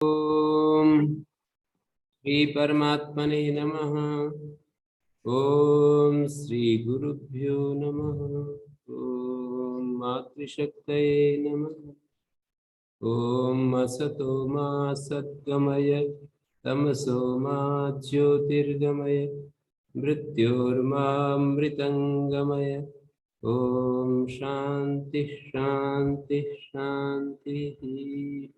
ओम श्री परमात्मने नमः। ओम श्री गुरुभ्यो नमः। ओम मातृशक्तये नमः। ओम असतो मा सद्गमय तमसो मा ज्योतिर्गमय मृत्योर्मामृतंगमय। ओम शांति शांति शांति।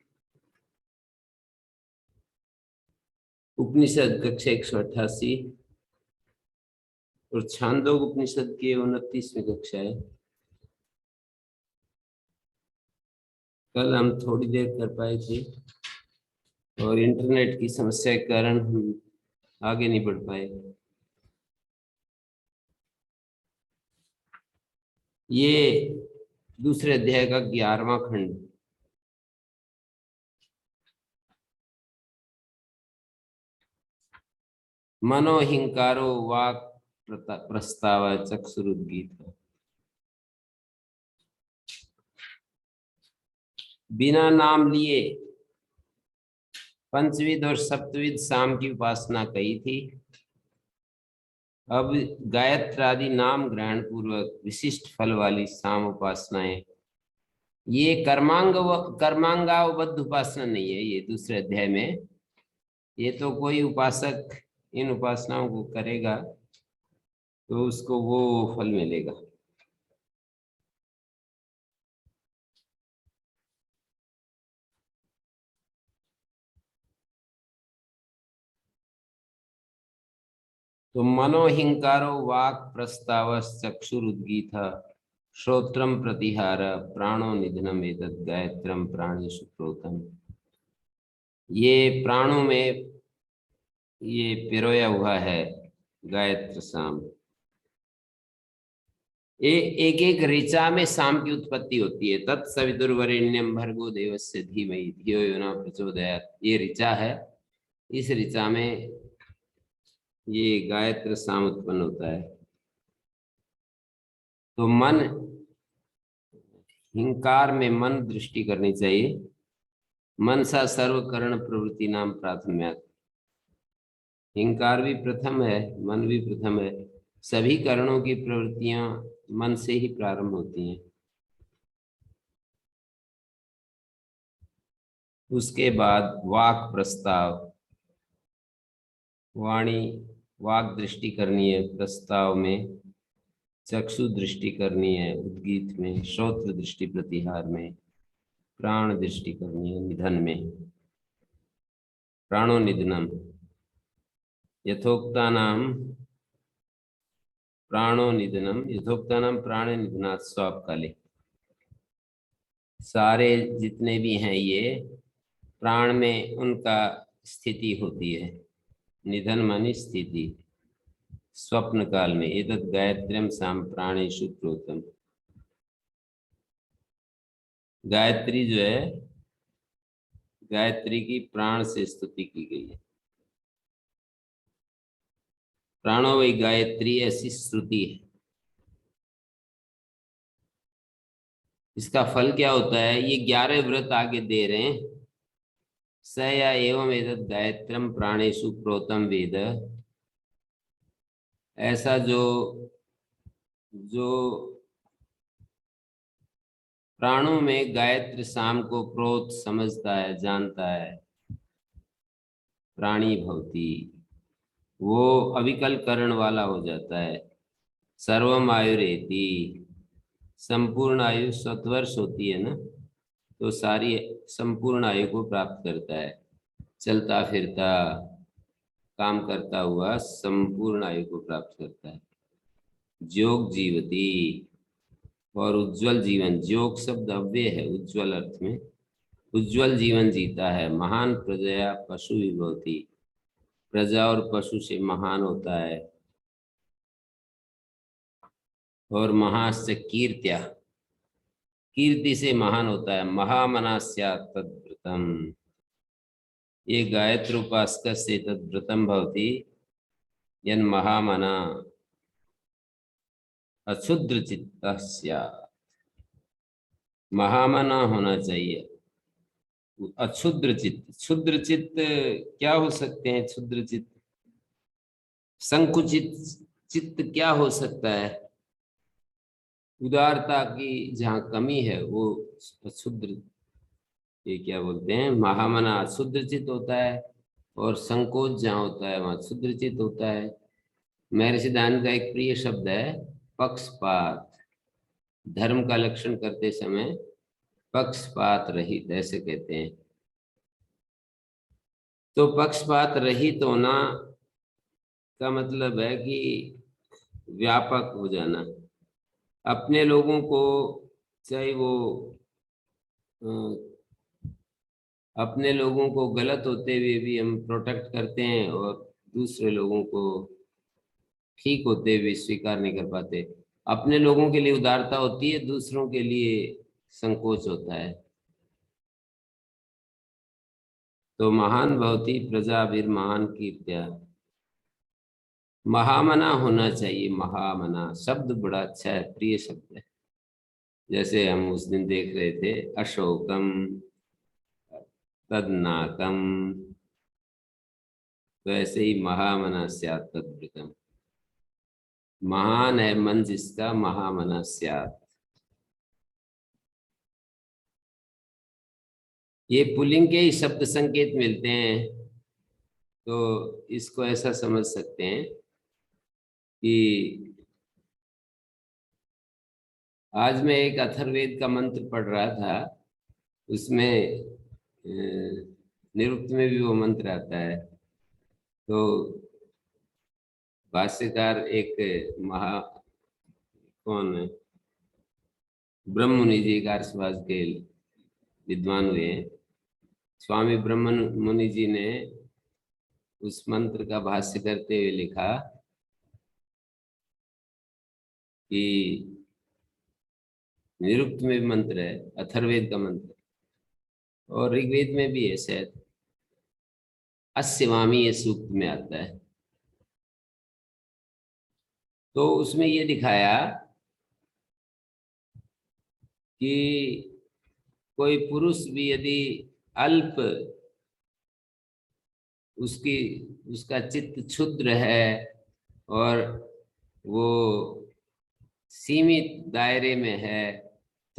उपनिषद कक्षा 188 और छांदोग उपनिषद की 29वीं कक्षा है। कल हम थोड़ी देर कर पाए थे और इंटरनेट की समस्या के कारण हम आगे नहीं बढ़ पाए। ये दूसरे अध्याय का 11वां खंड। मनोहिंकारो वाक प्रस्ताव चक्षुरुद्गीत। बिना नाम लिए पंचविध और सप्तविध साम की उपासना कही थी। अब गायत्र आदि नाम ग्रहण पूर्वक विशिष्ट फल वाली साम उपासनाएं, ये कर्मांगावबद्ध उपासना नहीं है। ये दूसरे अध्याय में ये तो कोई उपासक इन उपासनाओं को करेगा तो उसको वो फल मिलेगा। तो मनोहिंकारो वाक प्रस्ताव चक्षुरुद्गीत श्रोत्रम प्रतिहार प्राणो निधनम एतद् गायत्रम प्राणेषु प्रोतम। ये प्राणों में ये पिरोया हुआ है गायत्र साम। एक एक ऋचा में साम की उत्पत्ति होती है। तत्सवितुर्वरेण्यम भर्गो देवस्य धीमहि धियो यो न प्रचोदयात्। ये ऋचा है। इस ऋचा में ये गायत्र साम उत्पन्न होता है। तो मन हिंकार में मन दृष्टि करनी चाहिए। मनसा सर्वकरण प्रवृत्ति नाम प्राथम्यात्। हिंकार भी प्रथम है, मन भी प्रथम है। सभी करणों की प्रवृत्तियां मन से ही प्रारंभ होती हैं। उसके बाद वाक प्रस्ताव, वाणी वाक दृष्टि करनी है। प्रस्ताव में चक्षु दृष्टि करनी है। उद्गीत में श्रोत्र दृष्टि प्रतिहार में प्राण दृष्टि करनी है। निधन में प्राणो निधनम यथोक्तानाम प्राणो निधनम यथोक्तानाम प्राण निधनात् स्वापकाले। सारे जितने भी हैं ये प्राण में उनका स्थिति होती है। निधन मानी स्थिति। स्वप्न काल में एतद् गायत्र्यम साम प्राणेषु प्रोतम। गायत्री जो है, गायत्री की प्राण से स्तुति की गई है। प्राणो वै गायत्री ऐसी श्रुति है। इसका फल क्या होता है? ये 11 व्रत आगे दे रहे हैं। स या एवं एतद् गायत्रम प्राणेषु प्रोतम वेद। ऐसा जो जो प्राणों में गायत्र साम को प्रोत समझता है, जानता है, प्राणी भवती, वो अविकल करण वाला हो जाता है। सर्वम आयुरेति। संपूर्ण आयु 100 वर्ष होती है ना, तो सारी संपूर्ण आयु को प्राप्त करता है। चलता फिरता काम करता हुआ संपूर्ण आयु को प्राप्त करता है। जोग जीवती और उज्जवल जीवन। जोग शब्द अव्यय है उज्जवल अर्थ में। उज्जवल जीवन जीता है। महान प्रजया पशु विभवती। प्रजा और पशु से महान होता है। और महास्य कीर्त्या, कीर्ति से महान होता है। महामनास्या तद्व्रतम। ये गायत्र उपासक से तद्व्रतम भवति यन महामना अक्षुद्र चित्तस्य। महामना होना चाहिए। अक्षुद्र चित्त, क्षुद्र चित्त क्या हो सकते हैं? क्षुद्र चित्त, संकुचित चित्त क्या हो सकता है? उदारता की जहाँ कमी है वो क्षुद्र, ये क्या बोलते हैं, महामना क्षुद्र चित्त होता है। और संकोच जहाँ होता है वहाँ क्षुद्र चित्त होता है। महर्षि दान का एक प्रिय शब्द है पक्षपात। धर्म का लक्षण करते समय पक्षपात रहित ऐसे कहते हैं। तो पक्षपात रहित होना का मतलब है कि व्यापक हो जाना। अपने लोगों को, चाहे वो अ, अपने लोगों को गलत होते हुए भी हम प्रोटेक्ट करते हैं और दूसरे लोगों को ठीक होते हुए स्वीकार नहीं कर पाते। अपने लोगों के लिए उदारता होती है, दूसरों के लिए संकोच होता है। तो महान भवती प्रजा महान कीर्त्या, महामना होना चाहिए। महामना शब्द बड़ा अच्छा है, प्रिय शब्द है। जैसे हम उस दिन देख रहे थे अशोकम तदनाकम, तो ऐसे ही महामना स्यात् तद्वृतम। महान है मन जिसका, महामना स्यात्। ये पुल्लिंग के ही शब्द संकेत मिलते हैं। तो इसको ऐसा समझ सकते हैं कि आज मैं एक अथर्ववेद का मंत्र पढ़ रहा था, उसमें निरुक्त में भी वो मंत्र आता है। तो भाष्यकार एक महा, कौन है, ब्रह्म मुनि जी का आर्षवाद के विद्वान हुए हैं। स्वामी ब्रह्म मुनि जी ने उस मंत्र का भाष्य करते हुए लिखा कि निरुक्त में भी मंत्र है, अथर्ववेद का मंत्र, और ऋग्वेद में भी है शायद, अस्यवामी ये सूक्त में आता है। तो उसमें ये दिखाया कि कोई पुरुष भी यदि अल्प, उसकी उसका चित्त क्षुद्र है और वो सीमित दायरे में है,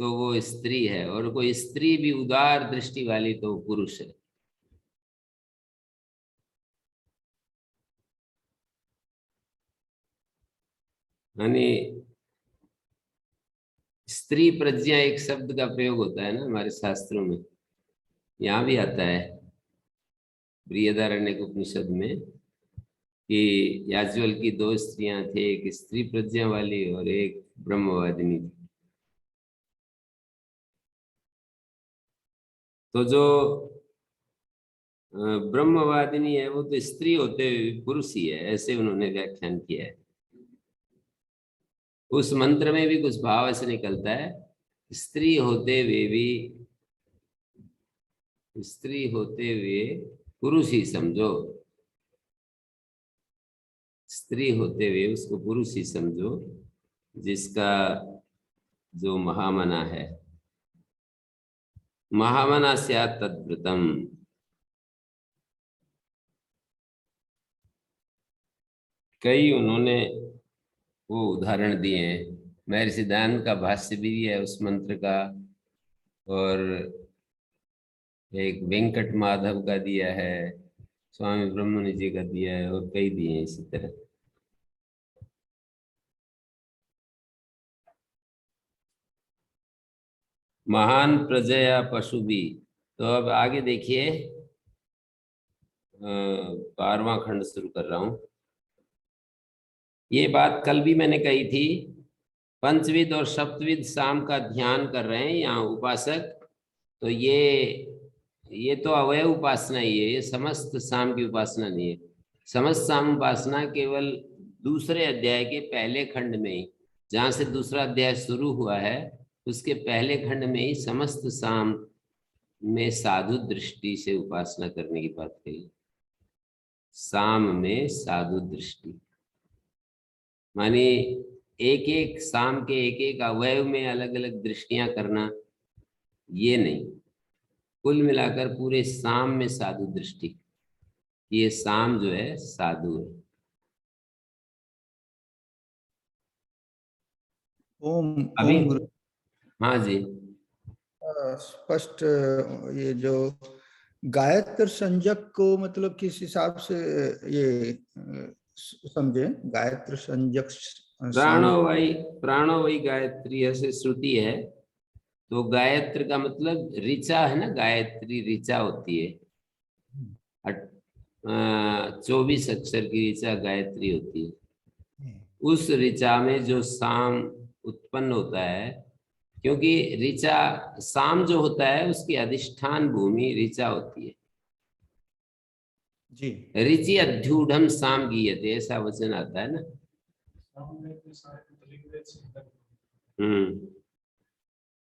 तो वो स्त्री है। और कोई स्त्री भी उदार दृष्टि वाली तो पुरुष है। यानी स्त्री प्रज्ञा एक शब्द का प्रयोग होता है ना हमारे शास्त्रों में, यहाँ भी आता है बृहदारण्यक उपनिषद में कि याज्ञवल्क्य की दो स्त्रियां थी, एक स्त्री प्रज्ञा वाली और एक ब्रह्मवादिनी थी। तो जो ब्रह्मवादिनी है वो तो स्त्री होते हुए पुरुष ही है, ऐसे उन्होंने व्याख्यान किया है। उस मंत्र में भी कुछ भाव ऐसे निकलता है, स्त्री होते हुए भी, स्त्री होते हुए पुरुष ही समझो, स्त्री होते हुए उसको पुरुष ही समझो, जिसका जो महामना है। महामना स्यात् तद्वृतम। कई उन्होंने वो उदाहरण दिए हैं। महर्षि दयानंद का भाष्य भी है उस मंत्र का, और एक वेंकट माधव का दिया है, स्वामी ब्रह्मनि जी का दिया है, और कई दिए हैं इसी तरह। महान प्रजया पशु भी। तो अब आगे देखिए, 12वां खंड शुरू कर रहा हूं। ये बात कल भी मैंने कही थी। पंचविद और सप्तविद साम का ध्यान कर रहे हैं यहाँ उपासक। तो ये तो अवयव उपासना ही है, ये समस्त साम की उपासना नहीं है। समस्त साम उपासना केवल दूसरे अध्याय के पहले खंड में ही, जहाँ से दूसरा अध्याय शुरू हुआ है उसके पहले खंड में ही समस्त साम में साधु दृष्टि से उपासना करने की बात कही। साम में साधु दृष्टि माने एक एक साम के एक एक अवयव में अलग अलग दृष्टियां करना, ये नहीं। कुल मिलाकर पूरे साम में साधु दृष्टि, ये साम जो है साधु है। ओम। अभी ओम गुरु। हाँ जी, स्पष्ट ये जो गायत्र संजक को मतलब किस हिसाब से ये समझे, गायत्र संजक साम? प्राणोवाई प्राणोवाई गायत्री ऐसे श्रुति है। तो गायत्र का मतलब ऋचा है ना, गायत्री ऋचा होती है। 24 अक्षर की ऋचा गायत्री होती है। उस ऋचा में जो साम उत्पन्न होता है, क्योंकि ऋचा साम जो होता है उसकी अधिष्ठान भूमि ऋचा होती है। जी। ऋचि अध्यूढ़ साम गीयते, ऐसा वचन आता है ना।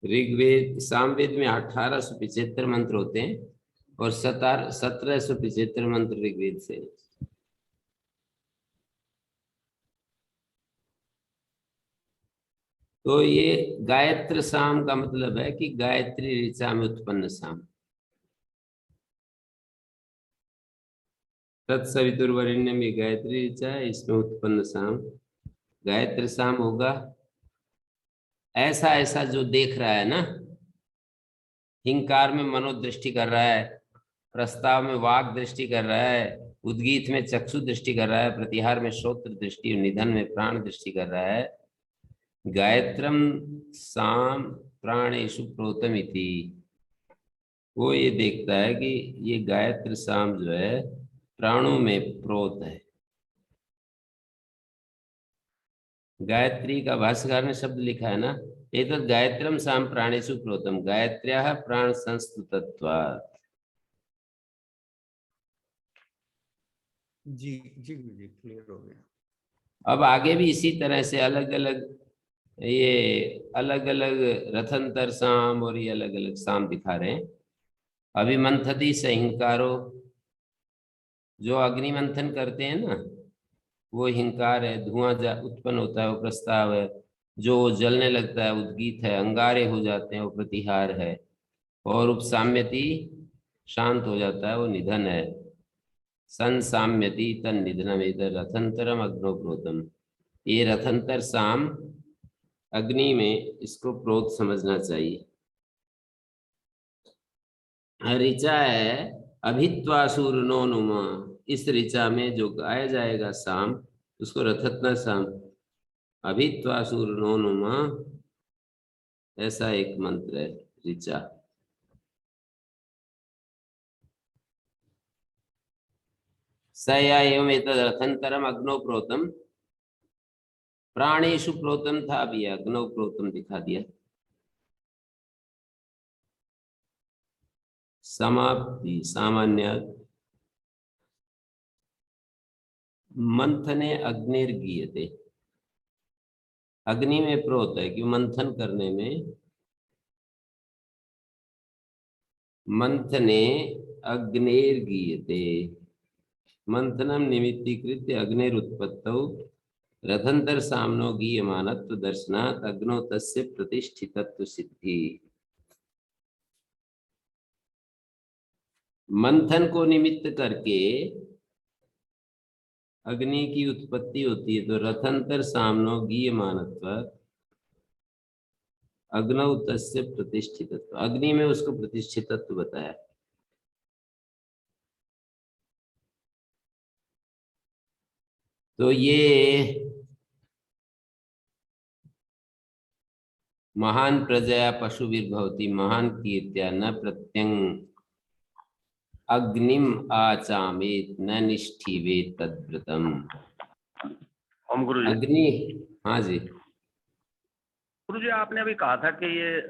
ऋग्वेद सामवेद में 1875 मंत्र होते हैं और 1775 मंत्र ऋग्वेद से। तो ये गायत्र साम का मतलब है कि गायत्री ऋचा में उत्पन्न साम। तत्सवितुर्वरेण्यम में गायत्री ऋचा है, इसमें उत्पन्न साम गायत्र साम होगा। ऐसा ऐसा जो देख रहा है ना, हिंकार में मनोदृष्टि कर रहा है, प्रस्ताव में वाक दृष्टि कर रहा है, उद्गीत में चक्षु दृष्टि कर रहा है, प्रतिहार में श्रोत्र दृष्टि और निधन में प्राण दृष्टि कर रहा है। गायत्रम साम प्राणेषु प्रोतम इति, वो ये देखता है कि ये गायत्र साम जो है प्राणों में प्रोत है। गायत्री का भाष्यकार ने शब्द लिखा है ना, एतत् गायत्रम साम प्राणेषु प्रोतम गायत्र्याः प्राण संस्तुतत्वात्। जी जी जी, क्लियर हो गया। अब आगे भी इसी तरह से अलग अलग रथंतर साम और ये अलग अलग साम दिखा रहे हैं। अभिमंथति सहिंकारो, जो अग्नि मंथन करते हैं ना वो हिंकार है, धुआं उत्पन्न होता है वो प्रस्ताव है। जो जलने लगता है उद्गीत है, अंगारे हो जाते हैं वो प्रतिहार है। और उपसाम्यति शांत हो जाता है वो निधन है। संसाम्यति तन निधनम इधर रथंतरम अग्नो प्रोतम, ये रथंतर साम अग्नि में, इसको प्रोत समझना चाहिए। ऋचा है अभित्वासुर नो नुमा, इस ऋचा में जो गाया जाएगा साम उसको रथत्न साम अभित्वासुर नो नुमा, ऐसा एक मंत्र है ऋचा। सया एवं एतद् रथंतरम अग्नो प्रोतम, प्राणेषु प्रोतम था, अभी अग्नो प्रोतम दिखा दिया। समाप्ति सामान्य मंथने अग्निर्गीयते, अग्नि में प्रोत है कि मंथन करने में। मंथने अग्निर्गीयते, मंथनम निमित्तीकृत्य अग्निरुत्पत्तौ रथंतर सामनो गीयमानत्व दर्शनात् अग्नौ तस्य प्रतिष्ठितत्व सिद्धि। मंथन को निमित्त करके अग्नि की उत्पत्ति होती है। तो रथंतर सामनो गीयमानत्व अग्नौ तस्य प्रतिष्ठितत्व, अग्नि में उसको प्रतिष्ठितत्व बताया। तो ये महान प्रजया पशुभिर्भवति महान कीर्त्या न प्रत्यंग अग्निम आचामेत न निष्ठीवेत तद्व्रतम। ओम गुरु जी। अग्नि, हाँ जी। गुरु जी, आपने अभी कहा था कि ये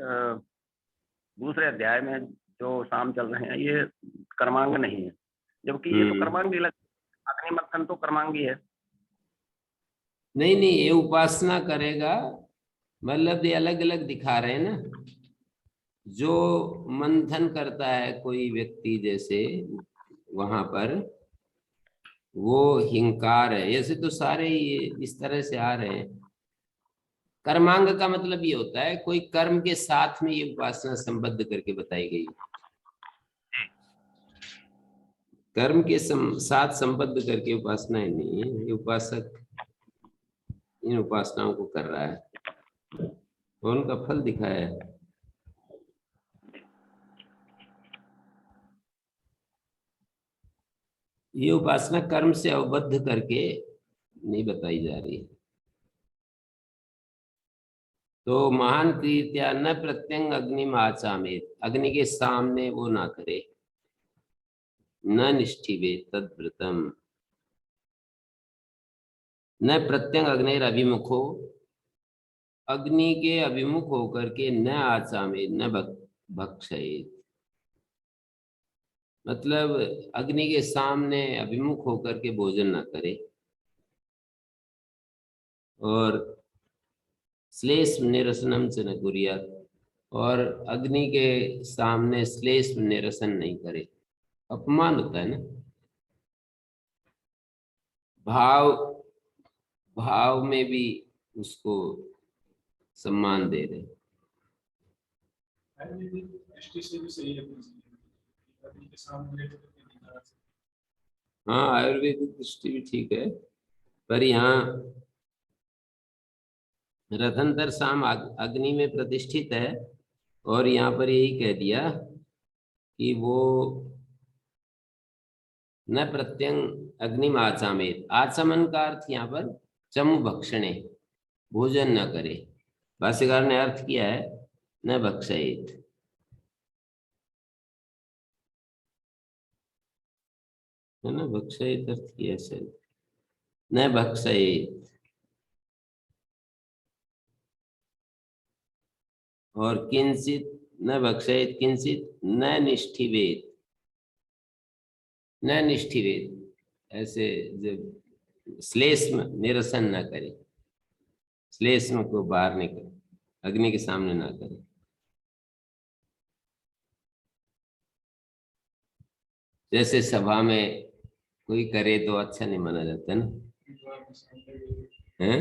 दूसरे अध्याय में जो शाम चल रहे हैं ये कर्मांग नहीं है, जबकि ये तो कर्मांगी लग, अग्निमत्थन तो कर्मांगी है। नहीं नहीं, ये उपासना करेगा, मतलब ये अलग अलग दिखा रहे हैं ना। जो मंथन करता है कोई व्यक्ति जैसे वहां पर, वो हिंकार है। ऐसे तो सारे ये इस तरह से आ रहे हैं। कर्मांग का मतलब ये होता है कोई कर्म के साथ में ये उपासना संबद्ध करके बताई गई। कर्म के साथ संबद्ध करके उपासना ही नहीं है, ये उपासक इन उपासनाओं को कर रहा है और उनका फल दिखाया है। ये उपासना कर्म से अवबद्ध करके नहीं बताई जा रही है। तो महान कीर्त्या न प्रत्यंग अग्निम आचामेत, अग्नि के सामने वो ना करे, न निष्ठिवे तद्व्रतम, न प्रत्यंग अग्निर अभिमुखो, अग्नि के अभिमुख होकर के न आचामेत न भक्षयेत, मतलब अग्नि के सामने अभिमुख होकर के भोजन न करे, और श्लेष निरसनम च न कुर्यात्, और अग्नि के सामने श्लेष निरसन नहीं करे। अपमान होता है ना, भाव में भी उसको सम्मान दे रहे। दृष्टि से भी सही है, अग्नि के सामने। हाँ, आयुर्वेदिक दृष्टि भी ठीक है, पर यहाँ रथंतर साम अग्नि में प्रतिष्ठित है, और यहाँ पर यही कह दिया कि वो न प्रत्यंग अग्निम आचामेत, आचमन का अर्थ यहाँ पर चमु भक्षणे, भोजन न करे। भाष्यकार ने अर्थ किया है न भक्षयेत, है ना, भक्षयेत अर्थ किया है, न भक्षयेत। और किंचित न भक्षयेत किंचित न निष्ठिवेत, न निष्ठिवेत, ऐसे जब श्लेष्म निरसन न करे, श्लेष्म को बाहर निकले, अग्नि के सामने ना करे। जैसे सभा में कोई करे तो अच्छा नहीं माना जाता ना, हैं?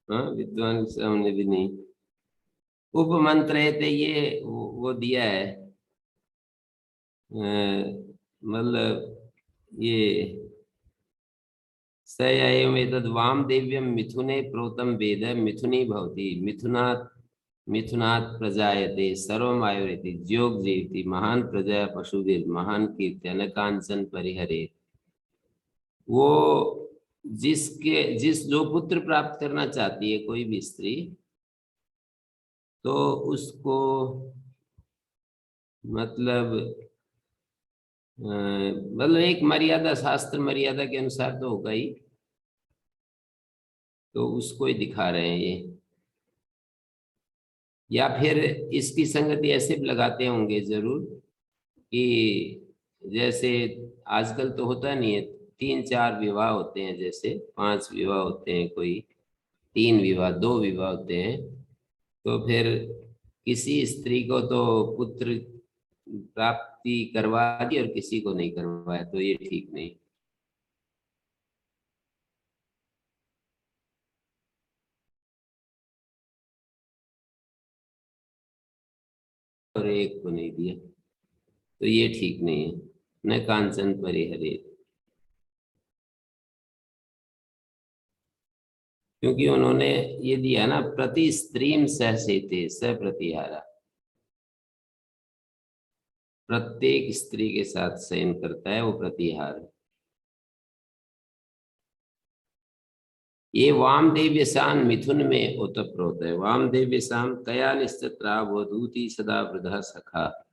हाँ, विद्वान के सामने भी नहीं। उपमंत्र ये वो दिया है, मतलब ये सएवमेतद् वामदेव्यं मिथुने प्रोतं वेद मिथुनी भवति, मिथुनात् प्रजायते सर्वमायुरेति ज्योग जीवति महान प्रजा पशुभिर महान कीर्त्या न कांचन परिहरेत्। वो जिस जो पुत्र प्राप्त करना चाहती है कोई भी स्त्री, तो उसको मतलब एक मर्यादा, शास्त्र मर्यादा के अनुसार तो होगा ही, तो उसको ही दिखा रहे हैं ये। या फिर इसकी संगति ऐसे भी लगाते होंगे जरूर कि जैसे आजकल तो होता नहीं है, 3-4 विवाह होते हैं, जैसे 5 विवाह होते हैं, कोई 3 विवाह 2 विवाह होते हैं, तो फिर किसी स्त्री को तो पुत्र प्राप्ति करवा दी और किसी को नहीं करवाया, तो ये ठीक नहीं। और एक को नहीं दिया, तो ये ठीक नहीं है। न कांचन परिहरेत्, क्योंकि उन्होंने ये दिया ना, प्रति स्त्रीम सहसेते स प्रतिहारा, प्रत्येक स्त्री के साथ शयन करता है वो प्रतिहार। ये वामदेव्य शान मिथुन में ओतप्रोत है। वामदेव्य शाम कया निश्चित्रा वधूति सदा वृद्धा सखा,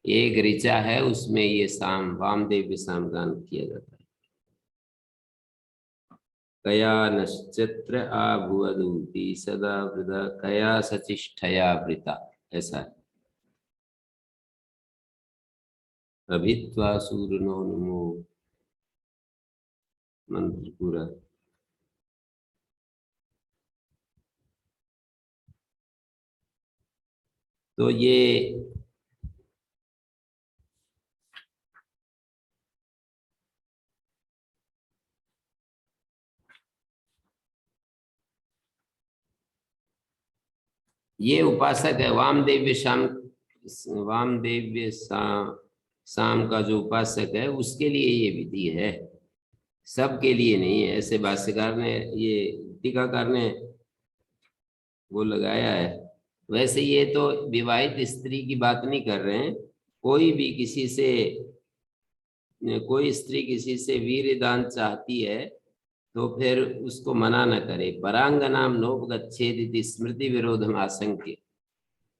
एक ऋचा है उसमें ये शाम वामदेव्य शाम गान किया जाता है। कया नश्चित्र आभुवधूति सदा वृद्धा कया सचिष्ठया वृता, ऐसा है। अभित्वा सूरनो नमो, मंत्र पूरा। तो ये उपासक है वामदेव्य शाम, वामदेव्य शाम का जो उपासक है उसके लिए ये विधि है, सबके लिए नहीं है। ऐसे भाष्यकार ने, ये टीकाकार ने वो लगाया है। वैसे ये तो विवाहित स्त्री की बात नहीं कर रहे हैं, कोई भी किसी से, कोई स्त्री किसी से वीर्य दान चाहती है तो फिर उसको मना न करे। परांगनाम नोपगच्छेद इति स्मृति विरोधम आशंक्य।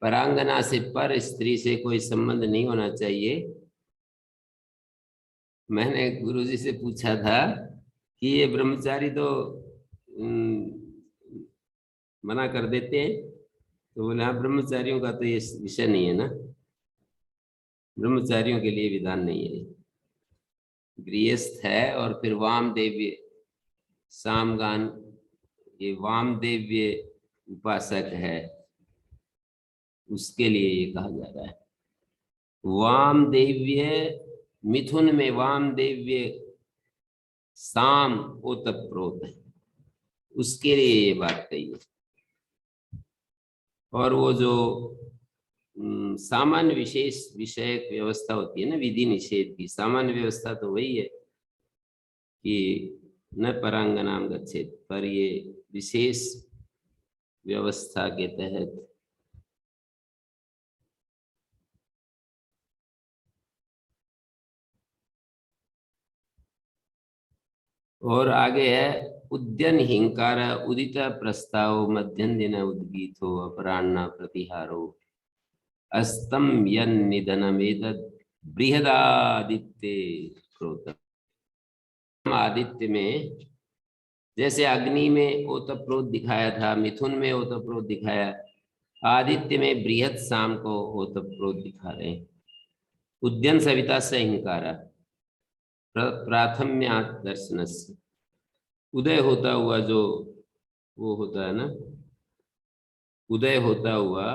परांगना से पर स्त्री से कोई संबंध नहीं होना चाहिए। मैंने गुरुजी से पूछा था कि ये ब्रह्मचारी तो मना कर देते हैं, तो बोले हाँ, ब्रह्मचारियों का तो ये विषय नहीं है ना, ब्रह्मचारियों के लिए विधान नहीं है, गृहस्थ है। और फिर वामदेव्य सामगान, ये वामदेव्य उपासक है, उसके लिए ये कहा जा रहा है। वामदेव्य, मिथुन में वामदेव्य साम ओतप्रोत है, उसके लिए ये बात कही है। और वो जो सामान्य विशेष विषयक व्यवस्था होती है ना विधि निषेध की, सामान्य व्यवस्था तो वही है कि न परांगनाम गच्छेत, पर ये विशेष व्यवस्था के तहत और आगे है उद्यन हिंकार उदित प्रस्ताव मध्यम दिन उद्गीतो अपराह्न प्रतिहारो अस्तम यन निधनमेतद् बृहदादित्य प्रोतम। आदित्य में जैसे अग्नि में ओतप्रोत दिखाया था, मिथुन में ओतप्रोत दिखाया, आदित्य में बृहद शाम को ओतप्रोत दिखा रहे हैं। उद्यन सविता से हिंकारा प्राथम्य दर्शन से, उदय होता हुआ जो वो होता है ना, उदय होता हुआ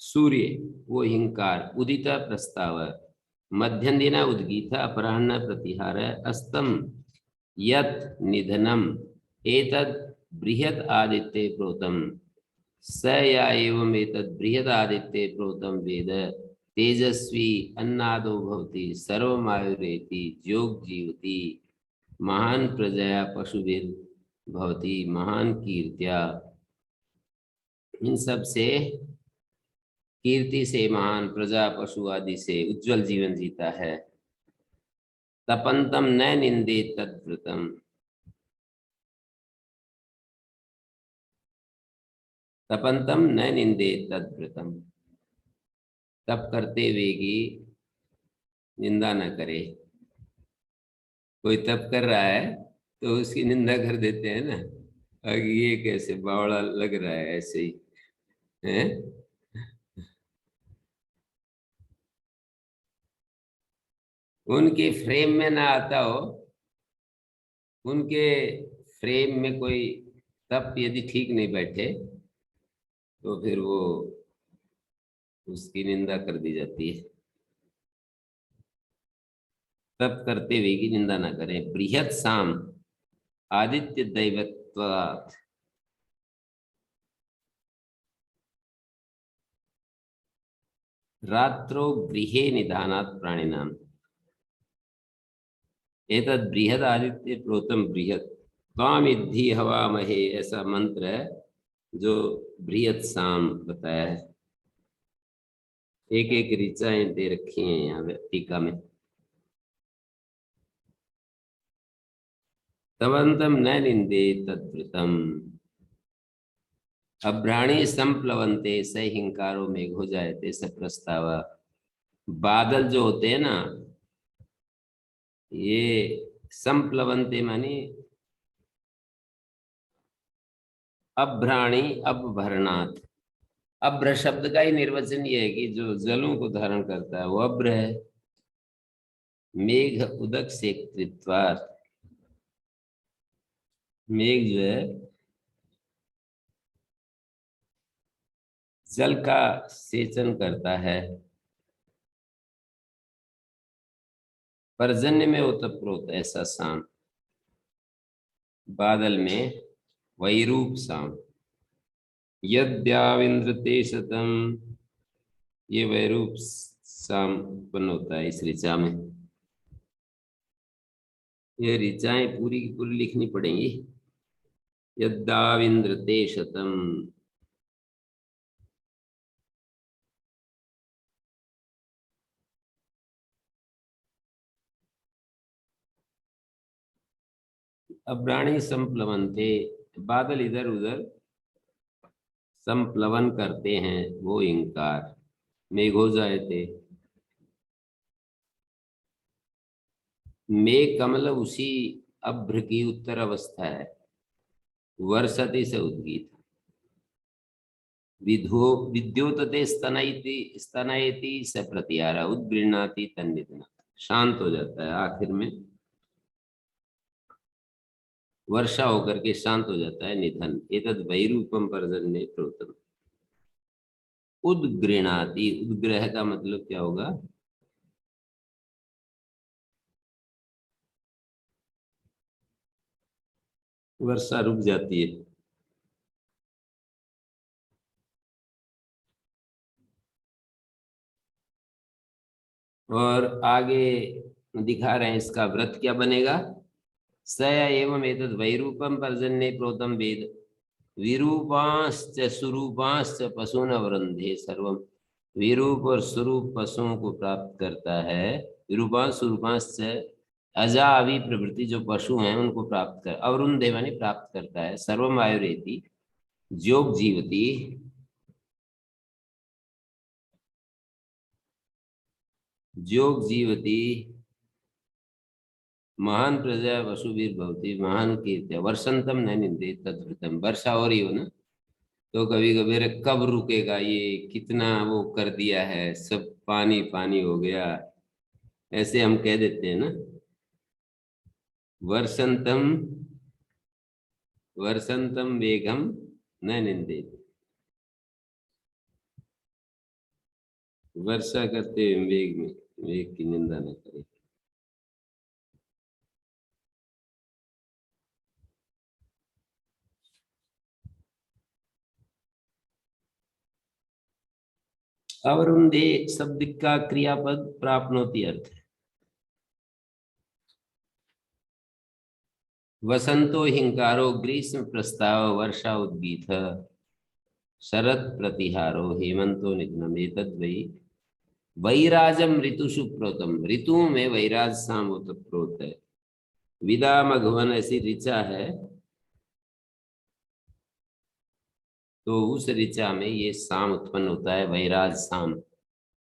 सूर्य, वो हिंकार। उदिता प्रस्ताव मध्यम दिना उद्गीता अपराह्न प्रतिहार अस्तम यत निधनम एतद् बृहद आदित्य प्रोतम स या एवं एतद् बृहद आदित्य प्रोतम वेद तेजस्वी अन्नादो भवति सर्वमायुरेति योग जीवति महान प्रजया पशुभिर भवति महान कीर्त्या। इन सब से, कीर्ति से महान, प्रजा पशु आदि से उज्जवल जीवन जीता है। तपंतम न निंदे तद्व्रतम, तपंतम न निंदे तद्व्रतम, तप करते हुए की निंदा न करे। कोई तप कर रहा है तो उसकी निंदा कर देते हैं ना, ये कैसे बावड़ा लग रहा है, ऐसे ही है। उनके फ्रेम में ना आता हो, उनके फ्रेम में कोई तप यदि ठीक नहीं बैठे तो फिर वो उसकी निंदा कर दी जाती है। तप करते हुए की निंदा ना करें। बृहत शाम आदित्य दैवत्वात्, रात्रो गृहे निधानात् प्राणिनाम एतद् बृहद आदित्य प्रोतम बृहत त्वामिद्धि हवामहे, ऐसा मंत्र है जो बृहत शाम बताया है। एक एक ऋचाएं दे रखी हैं यहाँ टीका में। तवंतम न निंदे तद्व्रतम अभ्राणी संप्लवंते स हिंकारो मेघो जायते स प्रस्ताव। बादल जो होते हैं ना, ये संप्लवंते मानी अभ्राणी, अपभरणात्। अभ्र शब्द का ही निर्वचन ये है कि जो जलों को धारण करता है वो अभ्र है। मेघ उदक से कृत्वात्, मेघ जो है जल का सेचन करता है। पर्जन्य में ओतप्रोत, ऐसा शाम। बादल में वैरूप शाम। यद्याविंद्र ते शतम ये वैरूप साम उत्पन्न होता है इस ऋचा में। ये ऋचाएं पूरी की पूरी लिखनी पड़ेंगी। यद्दाविंद्र ते शतम, अब्राणी संप्लवन्ते, बादल इधर उधर संप्लवन करते हैं वो इंकार। मेघो जायते, मेघ कमल उसी अभ्र की उत्तर अवस्था है। वर्षति से उद्गीत, विधो विद्योतते स्तनयति स्तनयति स प्रत्यारा, उद्गृह्णाति तन्निधना, शांत हो जाता है आखिर में, वर्षा होकर के शांत हो जाता है निधन। एतद् वैरूपम पर्जन्य प्रोतम। उद्गृह्णाति, उद्ग्रह का मतलब क्या होगा? वर्षा रुक जाती है। और आगे दिखा रहे हैं इसका व्रत क्या बनेगा। स एवं एतद् वैरूपम पर्जन्य प्रोतम वेद, विरूपांश्च स्वरूपांश्च पशून वृंदे सर्वम। विरूप और स्वरूप पशुओं को प्राप्त करता है। विरूपांश स्वरूपांश्च, अजा अभी प्रवृत्ति जो पशु हैं उनको प्राप्त कर, अवरुंधे माने प्राप्त करता है। सर्वम आयुरेति, जोग जीवती, जोग जीवती, महान प्रजा वसुवीर भवती, महान कीर्त्या, वर्षंतम न निंदे तद्वृतम। वर्षा हो रही हो ना तो कभी कभी अरे कब रुकेगा, ये कितना वो कर दिया है, सब पानी पानी हो गया, ऐसे हम कह देते हैं ना। वर्षंतम, वर्षंतम वेगम न निंदे, वर्षा करते हुए वेग में, वेग की निंदा न करे। अवरुंधे शब्द का क्रियापद प्राप्नोति अर्थ है। वसंतो हिंकारो ग्रीष्म प्रस्ताव वर्षा उद्गीत, शरद प्रतिहारो हेमंतो निघ्नम। एतद् वै वैराजम ऋतुषु प्रोतम, ऋतु में वैराज साम प्रोत है। विदा मघवन ऐसी ऋचा है तो उस ऋचा में ये साम उत्पन्न होता है, वैराज साम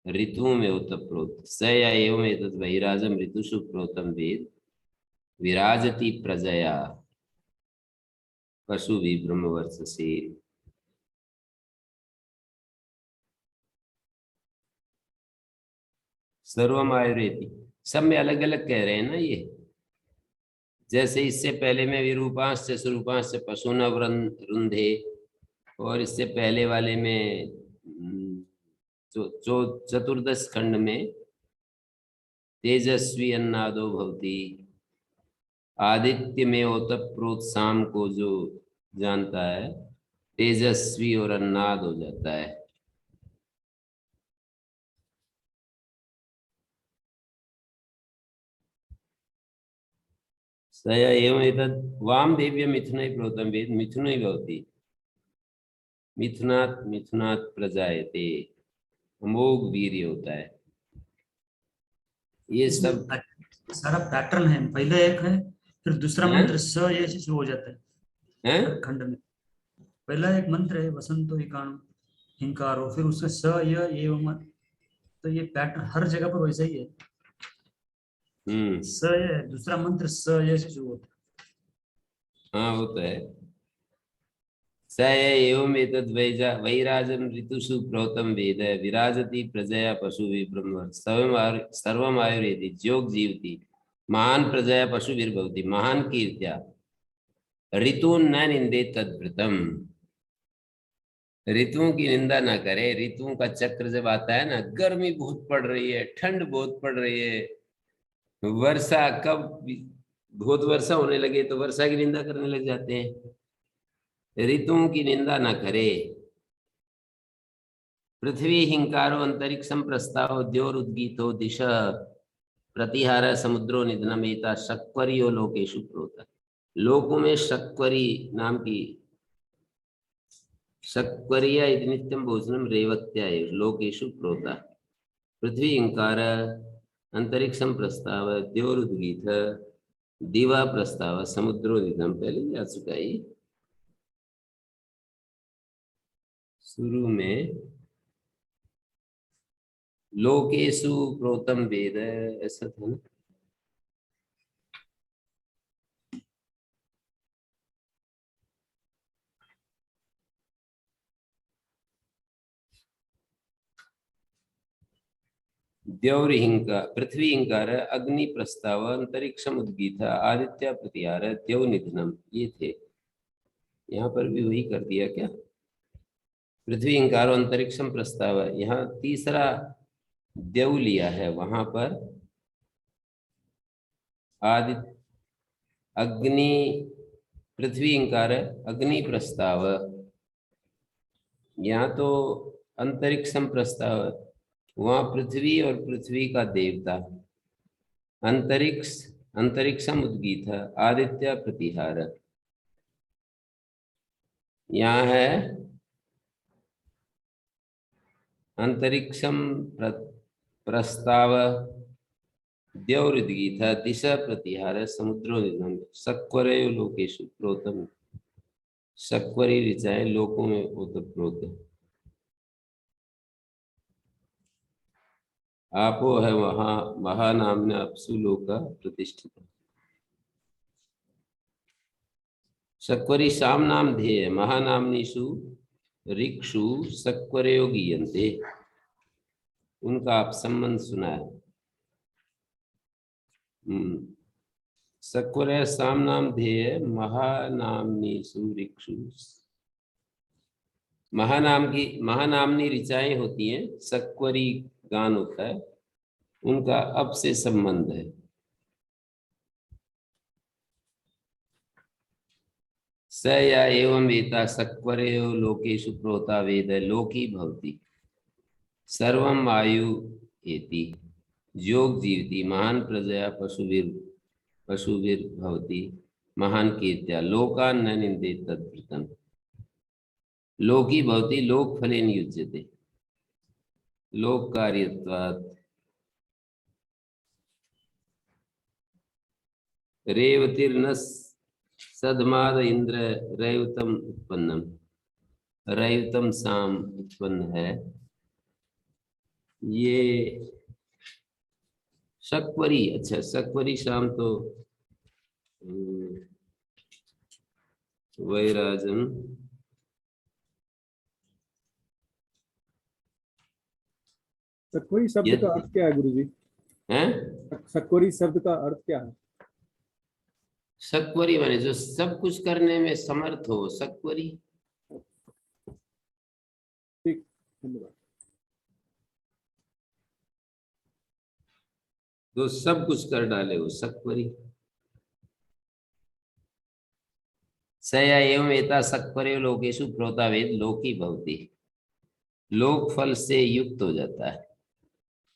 ऋतुओं में उत्प्रोत। स या एवं एतद् वैराजम ऋतुषु प्रोतम वेद, विराजति प्रजया पशु भी ब्रह्मवर्ष से। सर्वम आयुरेति, सब में अलग अलग कह रहे हैं ना ये। जैसे इससे पहले में विरूपांश से स्वरूपांश से पशुन रुंधे, और इससे पहले वाले में चतुर्दश खंड में तेजस्वी अन्नादो भवती, आदित्य में ओतप्रोत शाम को जो जानता है तेजस्वी और अन्नाद हो जाता है। सय एवं एतद् वाम देव्य मिथुन प्रोतम वेद, मिथुन भवती, मिथुनात् मिथुनात् प्रजायते, अमोघ वीर्य होता है। ये सब सारा पैटर्न है, पहले एक है फिर दूसरा मंत्र स ये शुरू हो जाता है हैं? खंड में। पहला एक मंत्र है वसंतो हिंकारो, फिर उसमें स य एवं, तो ये पैटर्न हर जगह पर वैसा ही है। स ये दूसरा मंत्र स ये से शुरू होता है। हाँ वो तो है। स एवं एतद् वैराजम ऋतुषु प्रोतम वेद, विराजति प्रजया पशु ब्रह्म सर्वम आयुरेति, जोग जीवति, महान प्रजया पशु भवति, महान कीर्त्या, ऋतून न निंदे तद्वृतम। ऋतुओं की निंदा ना करे। ऋतुओं का चक्र जब आता है ना, गर्मी बहुत पड़ रही है, ठंड बहुत पड़ रही है, वर्षा कब बहुत वर्षा होने लगे तो वर्षा की निंदा करने लग जाते हैं। ऋतुओं की निंदा ना करे। पृथ्वी हिंकारो अंतरिक्षम प्रस्ताव द्योरुद्गीतो दिश प्रतिहार समुद्रो निधनमेता शक्वरियो लोकेशु प्रोत। लोकों में शक्वरी नाम की शक्वरिया इति नित्यं भोजनम रेवत्या एव लोकेशु प्रोता। पृथ्वी इंकार अंतरिक्षम प्रस्ताव द्योरुद्गीत दिवा प्रस्ताव समुद्रो निधनम, पहले भी आ चुका है ये। शुरू में लोकेशु प्रोतम वेद ऐसा था ना। द्यौरिहिंका पृथ्वी इंकार अग्नि प्रस्ताव अंतरिक्षम उद्गीत आदित्य प्रतिहार द्यौ निधनम, ये थे। यहाँ पर भी वही कर दिया क्या? पृथ्वी इंकार अंतरिक्षम प्रस्ताव, यहाँ तीसरा द्यौ लिया है, वहां पर आदित्य अग्नि पृथ्वी इंकार अग्नि प्रस्ताव, यहाँ तो अंतरिक्षम प्रस्ताव, वहां पृथ्वी और पृथ्वी का देवता, अंतरिक्षम उद्गीत आदित्य प्रतिहार। यहाँ है अंतरिक्षम प्रस्ताव द्यौरुद्गीत दिशा प्रतिहार समुद्रो निधनम शक्वरयो लोकेशु प्रोतम। शक्वरी ऋचाएं लोकों में ओतप्रोत। आपो है वहां महानाम्न अपसु लोका प्रतिष्ठित। शक्वरी शाम नाम ध्येय महानामनीषु ऋक्षु शक्वरयो गीयन्ते, उनका आप संबंध सुना है। शक्वर शाम नाम ध्येय महानामनीषु ऋक्षु, महानामनी ऋचाएं होती हैं, शक्वरी गान होता है, उनका अब से संबंध है। स या एवं एता शक्वरयो लोकेषु प्रोता वेद लोकी भवति सर्वम आयु एति योग जीवति महान प्रजया पशुभिर भवति महान कीर्त्या लोकान् न निंदेत तद्वृतम्। लोकी भवति लोक फलेन युज्यते लोक कार्यत्वात्। रेवतिर्न सदमाद इंद्र रैवतम उत्पन्नम, रैवतम साम उत्पन्न है। ये शक्वरी, अच्छा शक्वरी शाम तो वैराजन सक्वरी शब्द का अर्थ क्या है गुरुजी? हैं? सक्वरी शब्द का अर्थ क्या है? शक्वरी माने जो सब कुछ करने में समर्थ हो, शक्वरी। ठीक, धन्यवाद। जो सब कुछ कर डाले वो शक्वरी। सया एवं एता शक्वरे लोकेशु प्रोता वेद लोकी भवति, लोक फल से युक्त हो जाता है।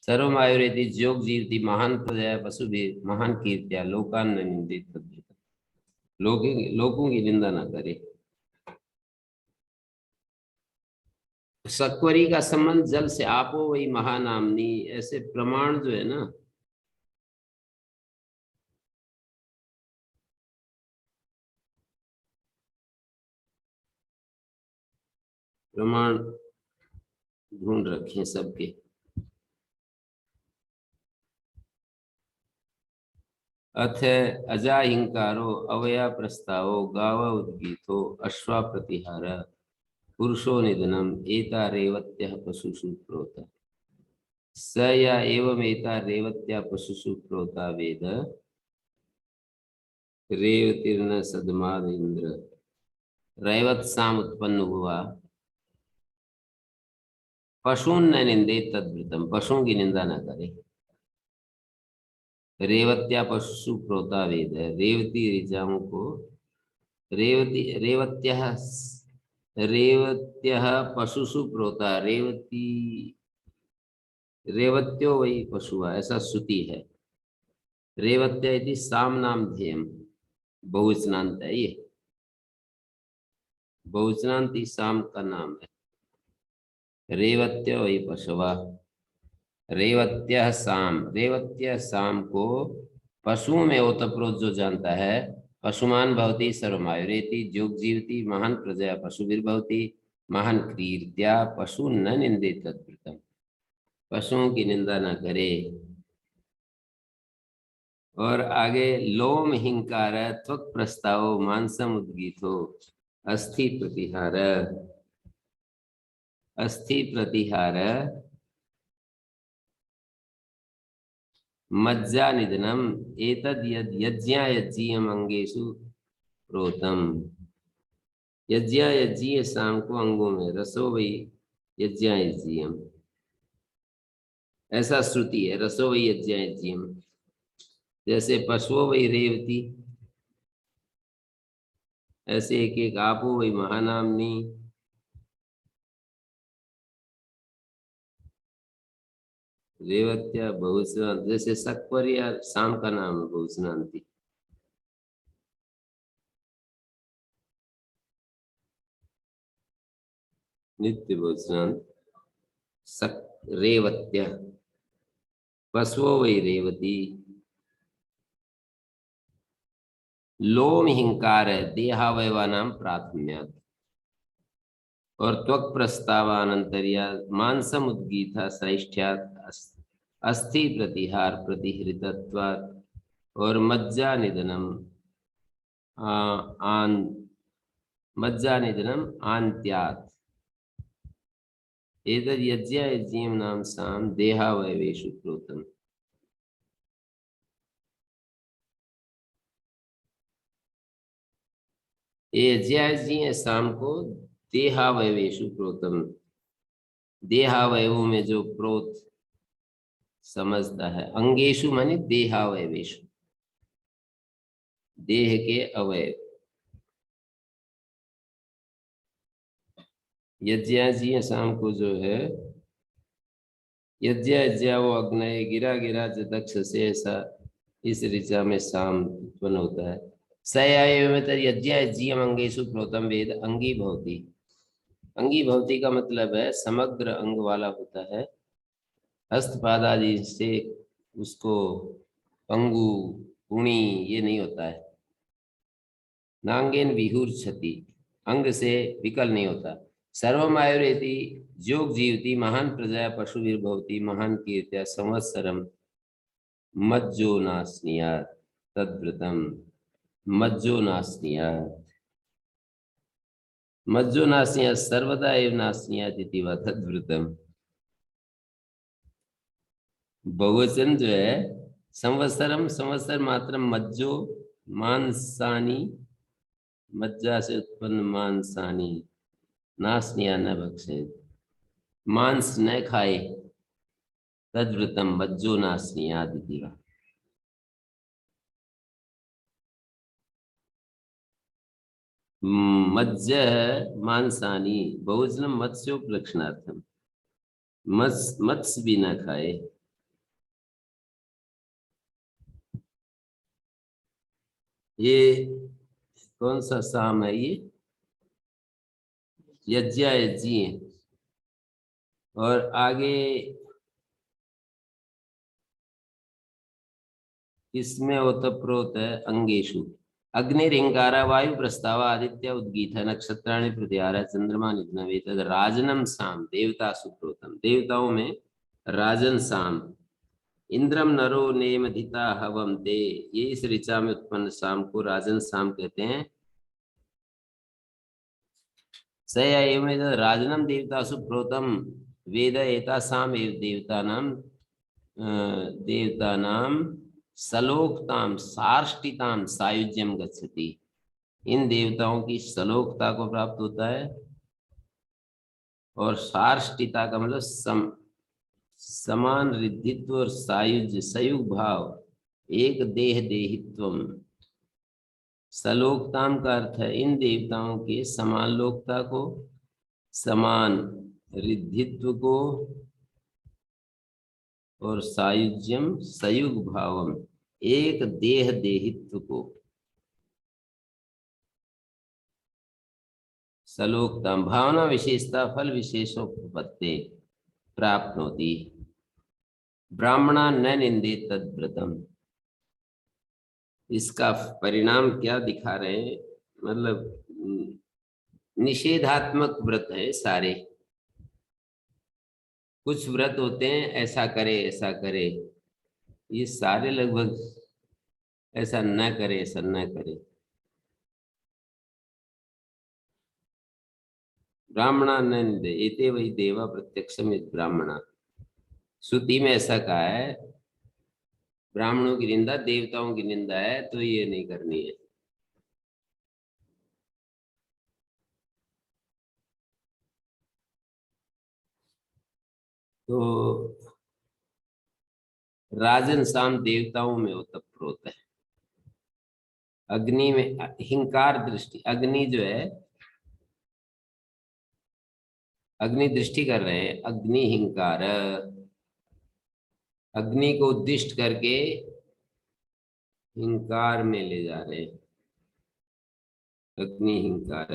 सर्वमायुरेति जोग जीवति महान प्रजया पशु भी महान कीर्त्या लोकान न निंदित तद्वृतम्। लोगों की निंदा ना करे। शक्वरी का संबंध जल से, आपो वही महानामनी, ऐसे प्रमाण जो है ना, प्रमाण ढूंढ रखे सबके। अथ अजाहिंकारो अवया प्रस्तावो गाव उद्गीतो अश्वा प्रतिहार पुरुषो निधनम एता रेवत्या पशुषु प्रोता। स या एवं एता रेवत्या पशुषु प्रोता वेद रेवतीर्ण सदमाद इंद्र रैवत साम उत्पन्न हुआ। पशुन न निंदे तद्वृतम, पशुओं की निंदा न करे। रेवत्या पशु प्रोता वेद, रेवती ऋचाओं को, रेवत्या रेवत्यः पशुषु प्रोता, रेवती रेवत्यो वही पशु, ऐसा श्रुति है। रेवत्य इति सामनाम ध्येयम, बहुवचनांत है ये, बहुवचनांति साम का नाम है। रेवत्य वही पशुवा, रेवत्य साम, रेवत्य साम को पशुओं में ओतप्रोत जो जानता है, पशुमान भवति सर्वमायुरेति जोग जीवति महान प्रजया पशुभिर्भवति महान कीर्त्या पशु न निंदेत तद्वृतम्, पशुओं की निंदा न करे। और आगे लोम हिंकार त्वक प्रस्ताव मांसम उद्गीतो अस्थि प्रतिहार, अस्थि प्रतिहार मज्जा निधनम एतद यद यज्ञायज्ञीयम अंगेषु प्रोतम, यज्ञायज्ञीय शाम को अंगों में, रसो वही यज्ञायज्ञीयम, ऐसा श्रुति है। रसो वही यज्ञायज्ञीयम, जैसे पशुओं वही रेवती, ऐसे एक एक आपो वही महानामनी, रेवत्या बहुवचनांत, जैसे सक्पर या शाम का नाम है बहुवचनांति। नित्य बहुवचनांत सक रेवत्या, पशुओं वही रेवती। लोम हिंकार है देहावयवानाम प्राथम्यात्, और त्वक प्रस्तावानंतर्या मांसम उद्गीता श्रेष्ठ्यात् अस्थि प्रतिहार प्रतिहृतत्वात्, और मज्जा निधनम मज्जा निधनम आन्त्यात् एतद् यज्ञायज्ञीयं नाम साम देहावयवेषु प्रोतम। यज्ञायज्ञीय शाम को देहावयवेषु प्रोतम, देहावयवों में जो प्रोत समझता है, अंगेशु माने देहावयवेशु, देह के अवयव। यज्ञायज्ञीय शाम को जो है, यज्ञा वो अग्नय गिरा गिरा दक्ष से, ऐसा इस ऋचा में शाम उत्पन्न होता है। यज्ञायज्ञीयम अंगेषु प्रोतम वेद अंगी भवति, अंगी भवति का मतलब है समग्र अंग वाला होता है, हस्तपाद आदि से उसको पंगु पुणी ये नहीं होता है। नांगेन विहुर क्षति, अंग से विकल नहीं होता। सर्वमायुरेति जोग जीवति महान प्रजया पशुभिर्भवति महान कीर्त्या संवत्सरम मज्जो नास्नियात् तद्व्रतम, मज्जो नास्नियात्, मज्जो नास्नियात् सर्वदा एव नास्नियात् इति वा तद्व्रतम। बहुवचन जो है संवत्सरम, संवत्सर मात्रम मज्जो मांसानी, मज्जा से उत्पन्न मांसानी, नास्निया न भक्षेत, मांस न खाए, तद्व्रतम मज्जो नास्नियात् इति वा। मज्ज मांसानी, बहुवचनम मत्स्योपलक्षणार्थम, मत्स्य भी न खाए। ये कौन सा साम है? ये यज्ञायज्ञीय। और आगे इसमें ओतप्रोत है अंगेशु, अग्निरिंगारा वायु प्रस्ताव आदित्य उद्गीत नक्षत्राणि प्रतिहार चंद्रमा निधनम एतद् राजनम साम देवता सुप्रोतम, देवताओं में राजन साम। इंद्रम नरो नेमधिता हवम ते, ये इस ऋचा में उत्पन्न शाम को राजन शाम कहते हैं। सया एवं राजनम देवतासु प्रोतम वेद एतासाम एव देवतानाम सलोकताम सार्ष्टिताम सायुज्यम गच्छति, इन देवताओं की सलोकता को प्राप्त होता है। और सार्ष्टिता का मतलब समान रिद्धित्व और सायुज्य, संयुग भाव, एक देह देहित्वम, सलोकताम का अर्थ है इन देवताओं के समान लोकता को, समान रिद्धित्व को और सायुज्यम सयुग भावम एक देह देहित्व को। सलोकताम भावना विशेषता फल विशेषोपपत्ते प्राप्नोति ब्राह्मणा न निंदे तद्व्रतम। इसका परिणाम क्या दिखा रहे हैं, मतलब निषेधात्मक व्रत है सारे। कुछ व्रत होते हैं ऐसा करे ऐसा करे, ये सारे लगभग ऐसा न करे ऐसा न करे। ब्राह्मणा न निंदे एते वही देवा प्रत्यक्षम ब्राह्मणा। श्रुति में ऐसा कहा है ब्राह्मणों की निंदा देवताओं की निंदा है, तो ये नहीं करनी है। तो राजन साम देवताओं में ओतप्रोत है। अग्नि में हिंकार दृष्टि, अग्नि जो है अग्नि दृष्टि कर रहे हैं, अग्नि हिंकार, अग्नि को उद्दिष्ट करके हिंकार में ले जा रहे हैं, अग्नि हिंकार।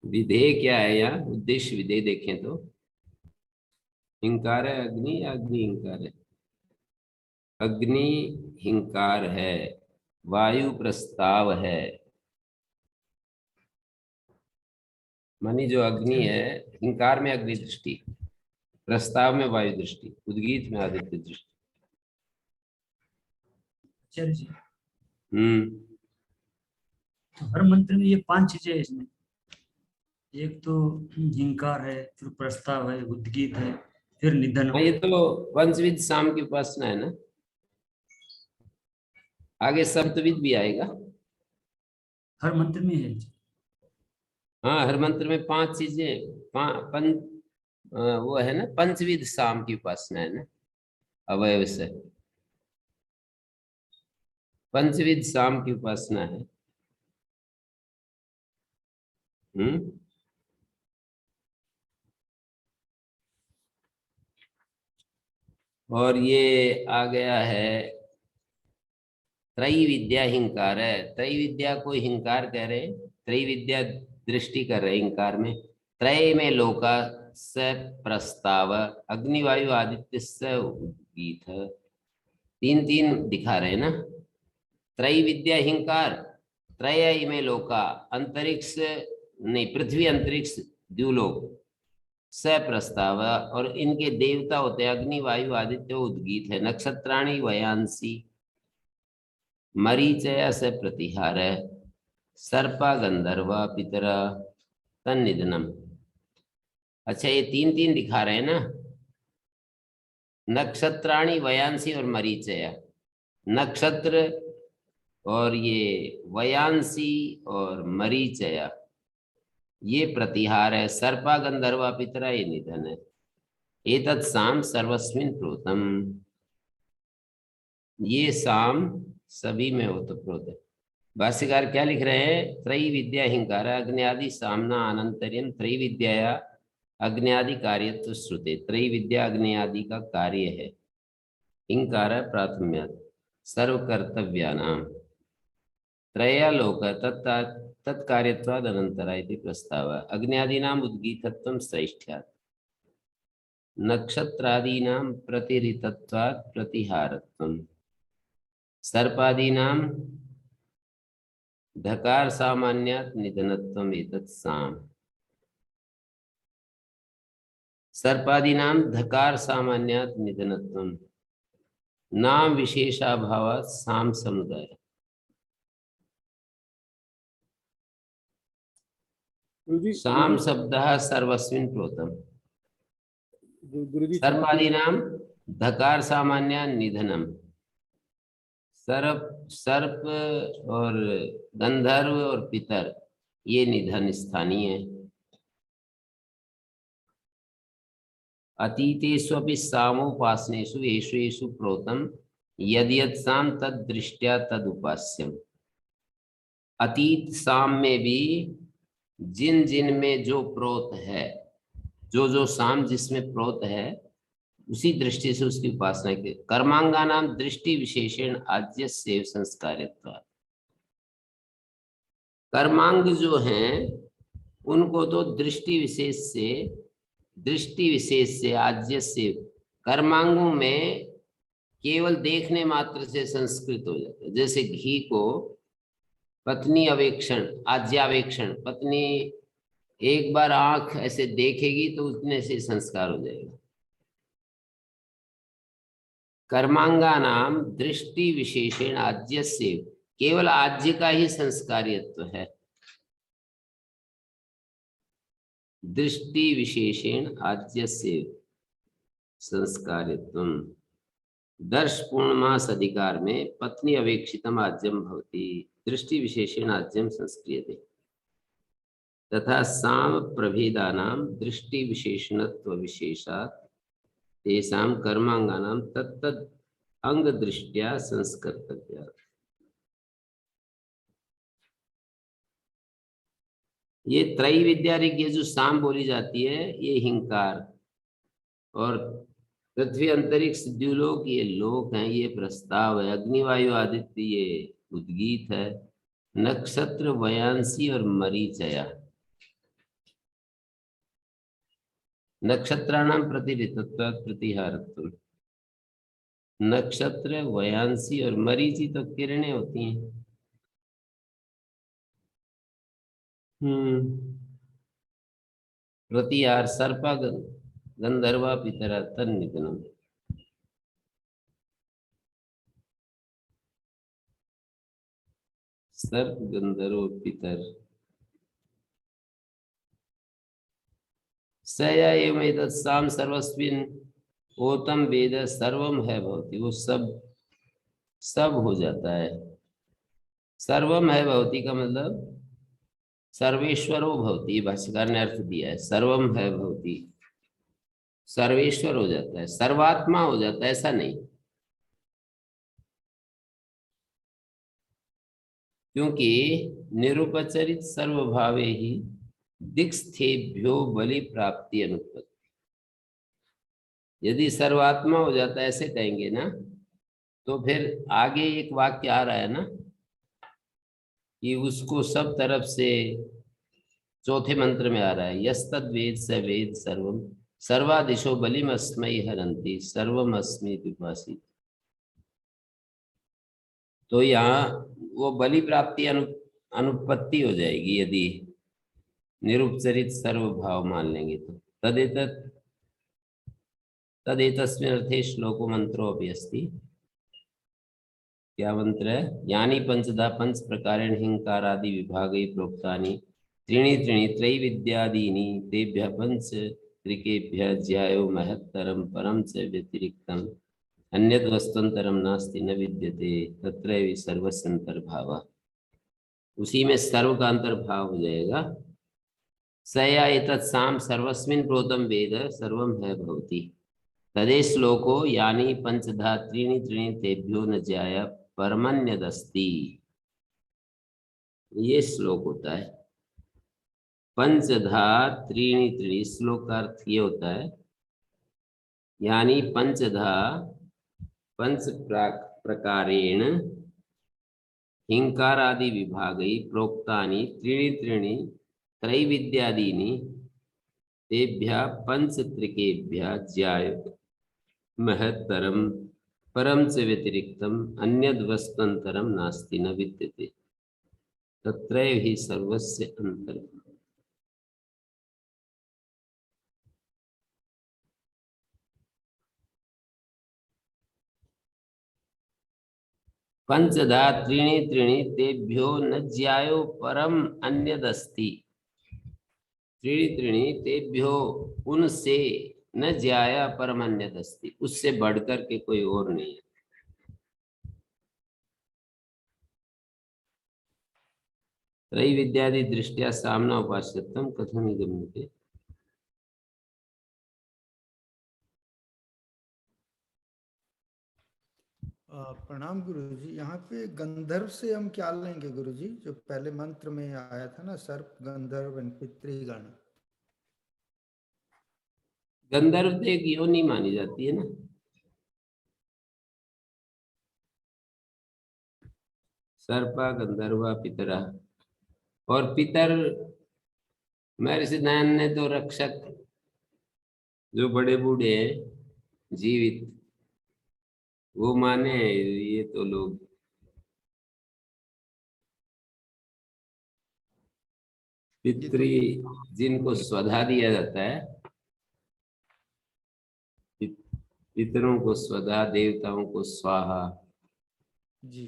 विधेय क्या है यहाँ, उद्देश्य विधेय देखें तो हिंकार है अग्नि या अग्नि हिंकार है? अग्नि हिंकार है, वायु प्रस्ताव है। मानी जो अग्नि है, हिंकार में अग्नि दृष्टि, प्रस्ताव में वायु दृष्टि, उद्गीत में आदित्य दृष्टि। आचार्य जी, तो हर मंत्र में ये 5 चीजें है इसमें। एक तो हिंकार है, फिर प्रस्ताव है, उद्गीत है, फिर निधन। ये तो पंचविध साम की उपासना है ना, आगे सप्तविध भी आएगा। हर मंत्र में है। हाँ, हर मंत्र में 5 चीजें, वो है ना, पंचविध साम की उपासना है ना, अवयव से पंचविध साम की उपासना है। और ये आ गया है त्रैविद्या हिंकार है, त्रैविद्या को हिंकार कह रहे, त्रैविद्या दृष्टि कर रहे हिंकार में। त्रय में लोका स प्रस्ताव अग्निवायु आदित्य स उद्गीत, 3 दिखा रहे ना। त्रैविद्या हिंकार, त्रय में लोका अंतरिक्ष नहीं, पृथ्वी अंतरिक्ष द्युलोक, स प्रस्ताव और इनके देवता होते हैं अग्नि वायु आदित्य उद्गीत है। नक्षत्राणी वयांसी मरीचया स प्रतिहार सर्पा गंधर्वा पितरा तन्निधनम। अच्छा, ये 3 दिखा रहे हैं ना, नक्षत्राणी वयांसी और मरीचया। नक्षत्र और ये वयांसी और मरीचया ये प्रतिहार है। सर्पा गंधर्वा पितरा ये निधन है। एतत् साम सर्वस्मिन् प्रोतम, ये साम सभी में ओतप्रोत है। भाष्यकार क्या लिख रहे हैं, त्रैविद्या हिंकार अग्नि सामना अनंतर्यम त्रैविद्या अग्नि कार्यत्व श्रुते। त्रैविद्या अग्नि का कार्य है, हिंकार प्राथम्यात् सर्वकर्तव्यानाम त्रयालोक तत्कार्यत्वाद अनंतरा इति प्रस्ताव। अग्न्यादीनाम उद्गीतत्वं श्रेष्ठ्यात् नक्षत्रादीनाम प्रतिरितत्वात् प्रतिहारत्वं सर्पादीनाम धकार सामान्यात् निधनत्वम् एतत् साम। सर्पादीनाम धकार सामान्यात् निधनत्वम् नाम विशेषाभावात् साम समुदाय। साम शब्दः सर्वस्मिन् प्रोतम। सर्पादीनाम धकार सामान्य निधनम, सर्प सर्प और गंधर्व और पितर ये निधन स्थानीय है। अतीतेष्वपि सामोपासनेषु येषु येषु प्रोतम यद यद साम तद दृष्टया तद उपास्यम। अतीत साम में भी जिन जिन में जो प्रोत है, जो साम जिसमें प्रोत है, उसी दृष्टि से उसकी उपासना की। कर्मांगा नाम दृष्टि विशेषण आज्य सेव संस्कारित्व। कर्मांग जो हैं उनको तो दृष्टि विशेष से आज्य से, कर्मांगों में केवल देखने मात्र से संस्कृत हो जाता है। जैसे घी को पत्नी अवेक्षण, आज्यावेक्षण, पत्नी एक बार आंख ऐसे देखेगी तो उतने से संस्कार हो जाएगा। कर्मांगा नाम दृष्टि विशेषण आज्य से, केवल आज्य का ही संस्कारित्व है। दृष्टि विशेषण आज्य से संस्कारित्व। दर्श पूर्णमास अधिकार में पत्नी अवेक्षितम आज्यम भवति, दृष्टि विशेषण आज्यम संस्क्रियते। तथा साम प्रभेदानां दृष्टि विशेषणत्व विशेषात् तेषां कर्मांगानां तत्तद अंग दृष्टिया संस्कर्तव्या। ये त्रय विद्या ऋग्य जो साम बोली जाती है, ये हिंकार, और पृथ्वी अंतरिक्ष द्युलोक ये लोक हैं, ये प्रस्ताव है। अग्निवायु आदित्य ये उद्गीत है। नक्षत्र वयांसी और मरीचया, नक्षत्राणाम प्रतिरितत्वात् प्रतिहारत्व। नक्षत्र वयांसी और मरीचि तो किरणें होती हैं। प्रतिहार सर्पा गंधर्वा पितरा तन्निधनम। सर्प गंधर्व पितर सया एवं एतत् साम सर्वस्मिन् ओतम वेद सर्वम है भवति। वो सब हो जाता है। सर्वम है भवति का मतलब सर्वेश्वरो भवति, भाष्यकार ने अर्थ दिया है। सर्वम है भवति, सर्वेश्वर हो जाता है, सर्वात्मा हो जाता है, ऐसा नहीं। क्योंकि निरुपचरित सर्वभावे ही दिक्स्थेभ्यो बलि प्राप्ति अनुपत्ति। यदि सर्वात्मा हो जाता है ऐसे कहेंगे ना, तो फिर आगे एक वाक्य आ रहा है ना कि उसको सब तरफ से, चौथे मंत्र में आ रहा है, यस्तद वेद स वेद सर्वम सर्वादिशो बलिम अस्मै हरन्ति सर्वम अस्मि उपासित। तो यहाँ वो बलि प्राप्ति अनुपत्ति हो जाएगी यदि निरुपचरित सर्वभाव मान लेंगे तो। तदेतस्मिन् अर्थे श्लोको मंत्रो अपि अस्ति। क्या मंत्र है? यानी पंचधा पंच प्रकारेण हिंकारादि विभागे प्रोक्तानि त्रीणि त्रीणि त्रैविद्यादीनि तेभ्यः पंच त्रिकेभ्यः ज्यायो महत्तरं परं च व्यतिरिक्तम् अन्यद् वस्तुन्तरं नास्ति न विद्यते तत्रैव सर्वस्य अंतर्भावः। उसी में सर्व का अंतर्भाव हो जाएगा। सया एतत् साम सर्वस्मिन् प्रोतम वेद सर्वम है भवति। तदे श्लोको यानी पंचधा त्रीणि त्रीणि तेभ्यो न ज्याय परमन्यदस्ति। ये श्लोक होता है। पंचधा त्रीणि त्रीणि, श्लोक का अर्थ ये होता है यानी पंचधा पंच प्रकारेण हिंकारादि विभागै प्रोक्तानि त्रीणि त्रीणि त्रैविद्यादीनि तेभ्यः पंचत्रिकेभ्यः ज्याय महत्तरं परं च व्यतिरिक्तम् अन्यद् वस्तुन्तरं नास्ति न विद्यते तत्रैव हि सर्वस्य अंतर्भावः। पंचधा त्रीणि त्रीणि तेभ्यो न ज्यायो परम अन्यदस्ति। त्रीणि त्रीणि तेभ्यो, उनसे, न ज्याया परम अन्यदस्ति, उससे बढ़कर के कोई और नहीं है। त्रैविद्यादि दृष्टिया सामना उपास्यत्वम कथम गम्यते। प्रणाम गुरुजी। यहाँ पे गंधर्व से हम क्या लेंगे गुरुजी? जो पहले मंत्र में आया था ना, सर्प गंधर्व एंड पितृगण। गंधर्व तो एक योनि मानी जाती है ना। सर्पा गंधर्वा पितरा, और पितर महर्षि दयानंद ने तो रक्षक, जो बड़े बूढ़े हैं जीवित, वो माने। ये तो लोग पितृ, जिनको स्वधा दिया जाता है, पितरों को स्वधा, देवताओं को स्वाहा। जी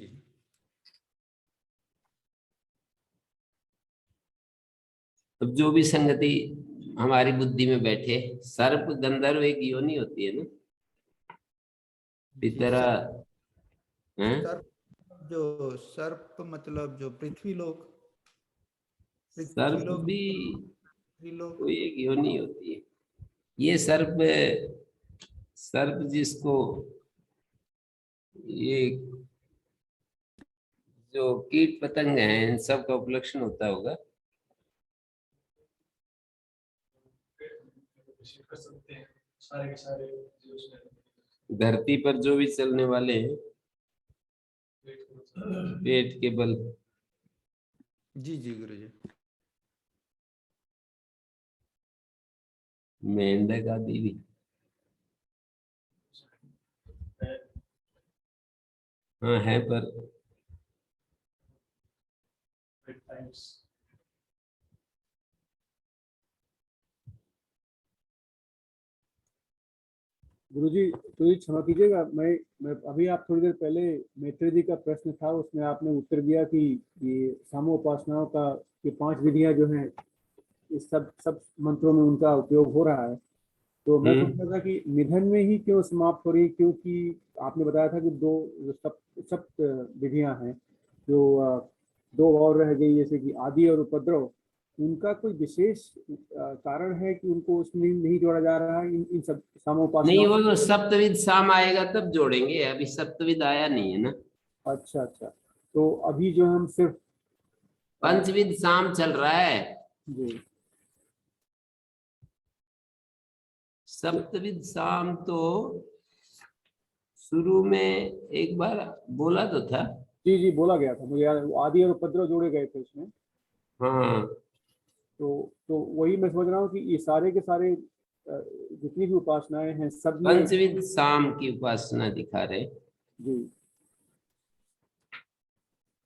अब जो भी संगति हमारी बुद्धि में बैठे, सर्प गंधर्व एक योनि होती है ना। पितरा हैं? सर्प, जो सर्प मतलब जो पृथ्वी लोक, सर्प भी पृथ्वी लोक। कोई एक योनि होती है। ये सर्प, सर्प जिसको ये जो कीट पतंग हैं, इन सब का उपलक्षण होता होगा। कर सकते हैं सारे के सारे जो उसमें धरती पर जो भी चलने वाले हैं पेट के बल। जी जी गुरुजी। मेंढक आदि भी हाँ है, पर टाइम्स गुरुजी तो ये क्षमा कीजिएगा, मैं अभी आप थोड़ी देर पहले मैत्री जी का प्रश्न था, उसमें आपने उत्तर दिया कि ये सामोपासनाओं का ये 5 विधियां जो हैं इस सब मंत्रों में उनका उपयोग हो रहा है। तो मैं सोच रहा था कि निधन में ही क्यों समाप्त हो रही, क्योंकि आपने बताया था कि 2 सप्त विधियां हैं, जो 2 और रह गई, जैसे कि आदि और उपद्रव। उनका कोई विशेष कारण है कि उनको उसमें नहीं जोड़ा जा रहा है, इन सब नहीं। सामोपासनाओं? वो तो सप्तविध साम आएगा तब जोड़ेंगे, अभी सप्तविध आया नहीं है ना। अच्छा अच्छा, तो अभी जो हम सिर्फ पंचविध साम चल रहा है। जी सप्तविध साम तो शुरू में एक बार बोला तो था। जी जी बोला गया था, मुझे याद है, आदि और उपद्रव जोड़े गए थे उसमें। हाँ, तो वही मैं समझ रहा हूँ कि ये सारे के सारे जितनी भी उपासनाएं हैं सब में। पंचविध साम की उपासना दिखा रहे। जी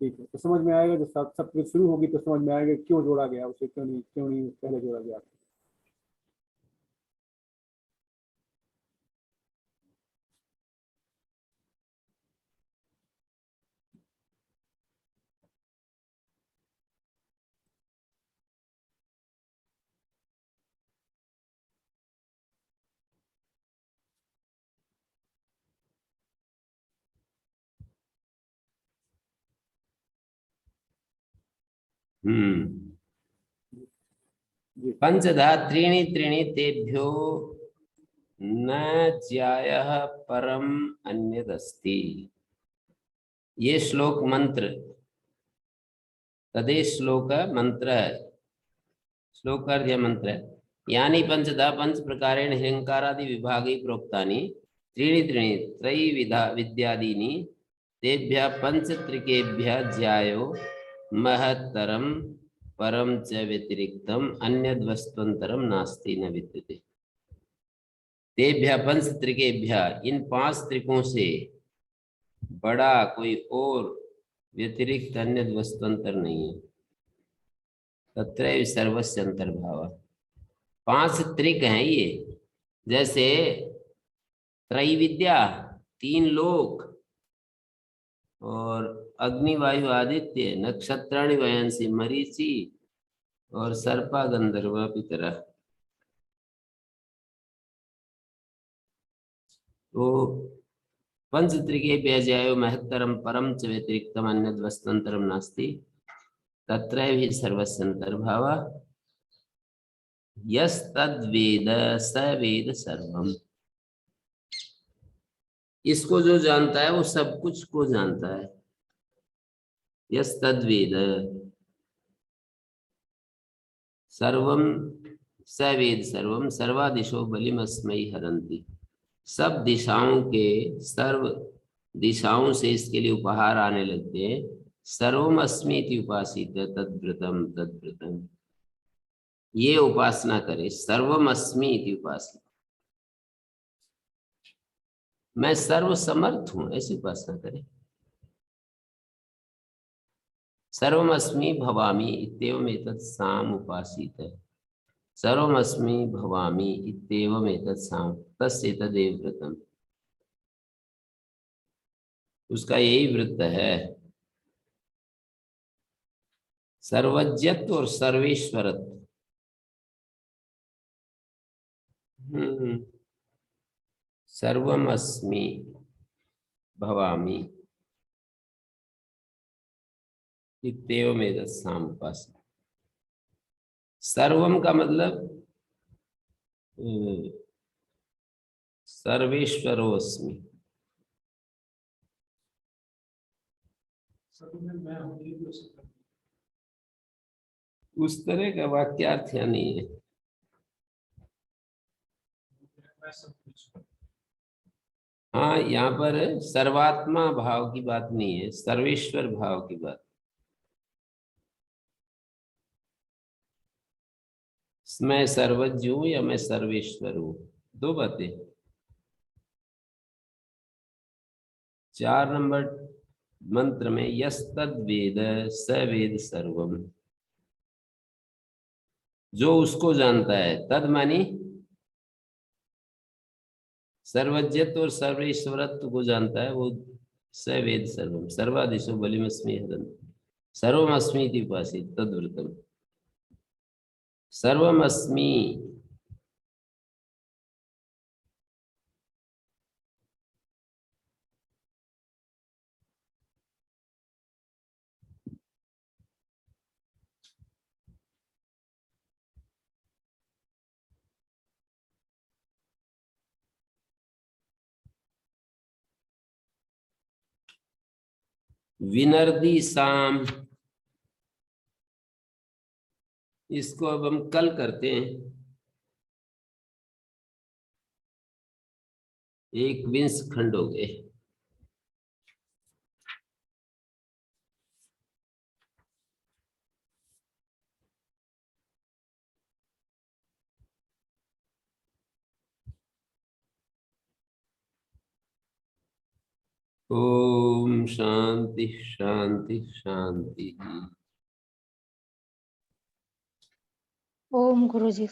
ठीक है, तो समझ में आएगा, जब सब शुरू होगी तो समझ में आएगा क्यों जोड़ा गया उसे, क्यों नहीं पहले जोड़ा गया। जी पंचधा त्रीणि त्रीणि तेभ्यो न ज्यायः परम अन्यदस्ति। ये श्लोक मंत्र, तदेश श्लोक मंत्र है। श्लोक का अर्थ यह मंत्र है। यानी पंचधा पंच प्रकारेण हिरण्यकारादि विभागे प्रोक्तानि त्रीणि त्रीणि त्रैविधा विद्यादीनि तेभ्यः पंचत्रिकेभ्यः ज्यायो महत्तरम परम च व्यतिरिक्तम अन्यद्वस्त्वन्तरम नास्ति न विद्यते। तेभ्यः पंचत्रिकेभ्यः, इन 5 त्रिकों से बड़ा कोई और व्यतिरिक्त अन्य वस्तुअंतर नहीं है। तत्रैव सर्वस्य अंतर्भाव। 5 त्रिक हैं ये, जैसे त्रैविद्या 3 लोक, और अग्नि वायु आदित्य, नक्षत्राणि वयांसी मरीचि, और सर्पा गंधर्व पितरा। तो पंचत्रिके व्यज्यायो महत्तरम परम च व्यतिरिक्तम अन्यद् वस्तुअंतरम नास्ति। तत्रैव सर्वस्यन्तर्भावः यस्तद्वेद स वेद सर्वम। इसको जो जानता है वो सब कुछ को जानता है। यस्तद्वेद सर्वम स वेद सर्वम सर्वादिशो बलिमस्मै हरन्ति। सब दिशाओं के सर्व दिशाओं से इसके लिए उपहार आने लगते हैं। सर्वम अस्मीति उपासित तद्व्रतम तद्व्रतम। ये उपासना करे, सर्वम अस्मि इति उपासना, मैं सर्व समर्थ हूं, ऐसी उपासना करे। सर्वमस्मि भवामि इत्येवम एतत् साम उपासित है। सर्वमस्मि भवामि इत्येवम एतत् साम तस्येतदेव व्रतम। उसका यही व्रत है। सर्वज्ञत्व और सर्वेश्वरत्व। सर्वमस्मि भवामि इत्येवम एतत् साम उपासित। सर्वम का मतलब सर्वेश्वरोस्मि। सब में मैं हूँ, ये भी हो सकता है। उस तरह का वाक्यार्थ यहाँ नहीं है। मैं सब कुछ हूँ। हाँ, यहाँ पर सर्वात्मा भाव की बात नहीं है, सर्वेश्वर भाव की बात। मैं सर्वज्ञ हूं या मैं सर्वेश्वर हूं, दो बातें। 4 नंबर मंत्र में यस्तद्वेद स वेद सर्वम, जो उसको जानता है। तद मानी सर्वज्ञत्व और सर्वेश्वरत्व को जानता है, वो स वेद सर्वम सर्वादिशो बलिमस्मि हरन्ति। सर्वमस्मि इति उपासित तद्व्रतम। सर्वमस्मि विनर्दी साम। इसको अब हम कल करते हैं। 21 खंड हो गए। ओम शांति शांति शांति। ओम गुरुजी।